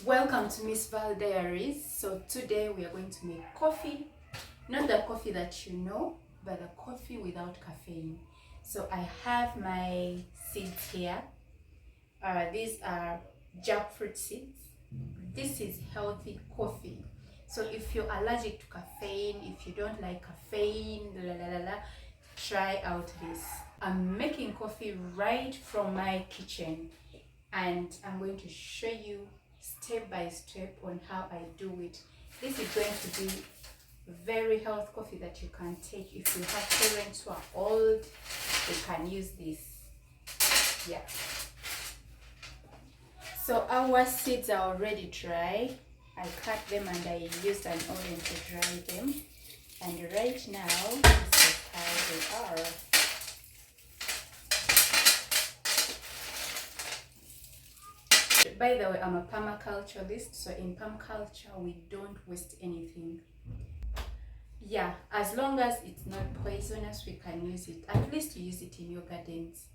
Welcome to Miss Val Diaries. So today we are going to make coffee, not the coffee that you know, but the coffee without caffeine. So I have my seeds here. These are jackfruit seeds. This is healthy coffee. So if you're allergic to caffeine, if you don't like caffeine, try out this. I'm making coffee right from my kitchen, and I'm going to show you step by step on how I do it. This is going to be very healthy coffee that you can take. If you have parents who are old, they can use this. Yeah. So our seeds are already dry. I cut them and I used an oven to dry them. And right now, this is how they are. By the way, I'm a permaculturalist, so in permaculture we don't waste anything. Yeah, as long as it's not poisonous, we can use it. At least you use it in your gardens.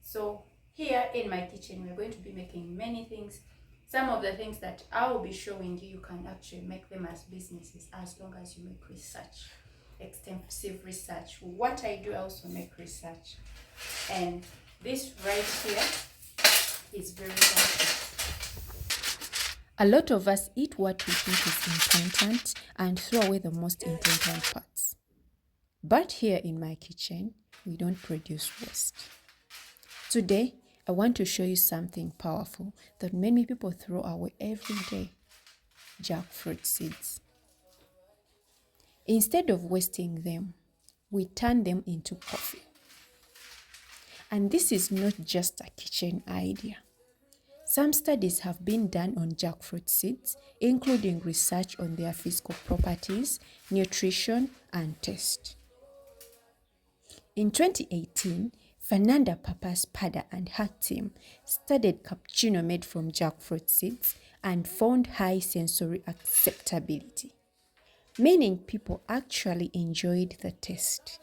So here in my kitchen, we're going to be making many things. Some of the things that I will be showing you, you can actually make them as businesses as long as you make research, extensive research. What I do, I also make research. And this right here is very healthy. A lot of us eat what we think is important and throw away the most important parts. But here in my kitchen, we don't produce waste. Today, I want to show you something powerful that many people throw away every day: jackfruit seeds. Instead of wasting them, we turn them into coffee. And this is not just a kitchen idea. Some studies have been done on jackfruit seeds, including research on their physical properties, nutrition, and taste. In 2018, Fernanda Papas-Pada and her team studied cappuccino made from jackfruit seeds and found high sensory acceptability, meaning people actually enjoyed the taste.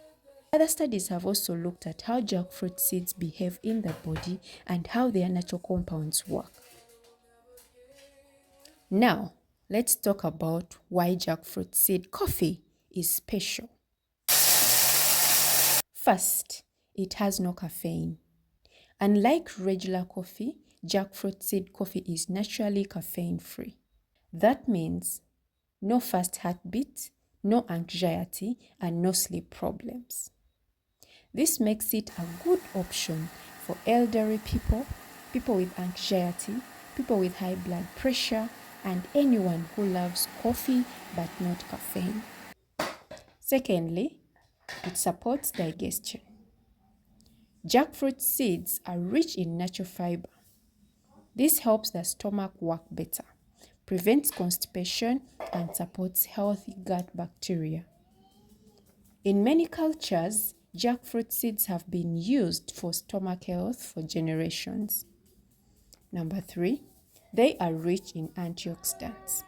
Other studies have also looked at how jackfruit seeds behave in the body and how their natural compounds work. Now, let's talk about why jackfruit seed coffee is special. First, it has no caffeine. Unlike regular coffee, jackfruit seed coffee is naturally caffeine-free. That means no fast heartbeat, no anxiety, and no sleep problems. This makes it a good option for elderly people, people with anxiety, people with high blood pressure, and anyone who loves coffee but not caffeine. Secondly, it supports digestion. Jackfruit seeds are rich in natural fiber. This helps the stomach work better, prevents constipation, and supports healthy gut bacteria. In many cultures, jackfruit seeds have been used for stomach health for generations. Number 3, they are rich in antioxidants.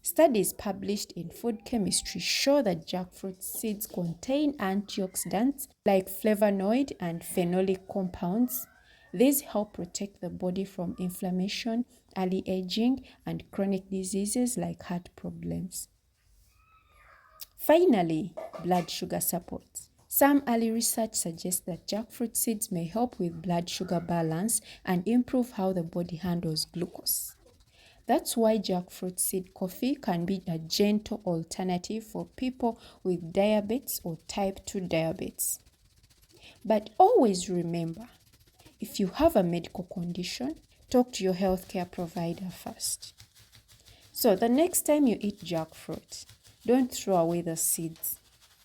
Studies published in Food Chemistry show that jackfruit seeds contain antioxidants like flavonoid and phenolic compounds. These help protect the body from inflammation, early aging, and chronic diseases like heart problems. Finally, blood sugar support. Some early research suggests that jackfruit seeds may help with blood sugar balance and improve how the body handles glucose. That's why jackfruit seed coffee can be a gentle alternative for people with diabetes or type 2 diabetes. But always remember, if you have a medical condition, talk to your healthcare provider first. So the next time you eat jackfruit, don't throw away the seeds.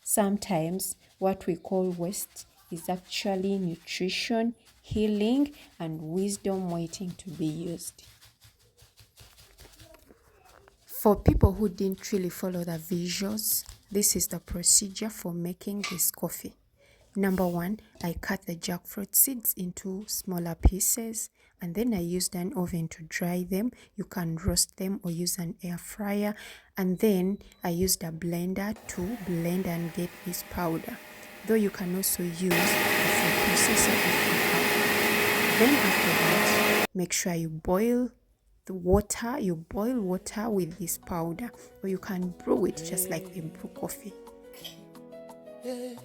Sometimes what we call waste is actually nutrition, healing, and wisdom waiting to be used. For people who didn't really follow the visuals, this is the procedure for making this coffee. Number 1, I cut the jackfruit seeds into smaller pieces, and then I used an oven to dry them. You can roast them or use an air fryer. And then I used a blender to blend and get this powder, though you can also use a food processor if you have. Then after that, make sure you boil the water, you boil water with this powder, or you can brew it just like we brew coffee. Yeah.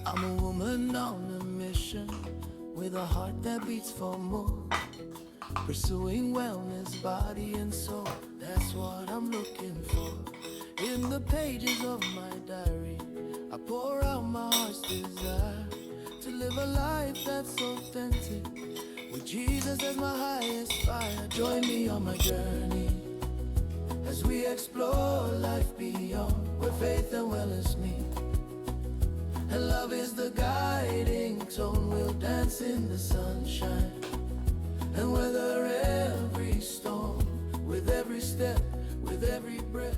I'm a woman on a mission with a heart that beats for more, pursuing wellness, body and soul. That's what I'm looking for. In the pages of my diary, I pour out my heart's desire to live a life that's authentic, with Jesus as my highest fire. Join me on my journey as we explore life beyond, where faith and wellness meet, and love is the guiding tone. We'll dance in the sunshine and weather every storm, with every step, with every breath.